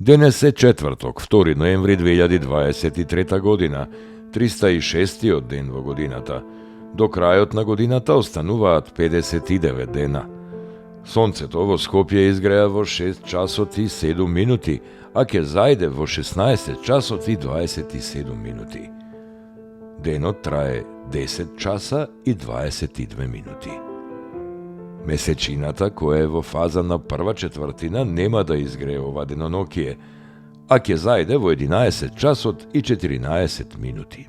Денес е четврток, 2 ноември 2023 година, 306 ден во годината. До крајот на годината остануваат 59 дена. Сонцето во Скопје изгреа во 6 часот и 7 минути, а ќе зајде во 16 часот и 27 минути. Денот трае 10 часа и 22 минути. Месечината, која е во фаза на прва четвртина, нема да изгрее ова денонокие, а ќе зајде во 11 часот и 14 минути.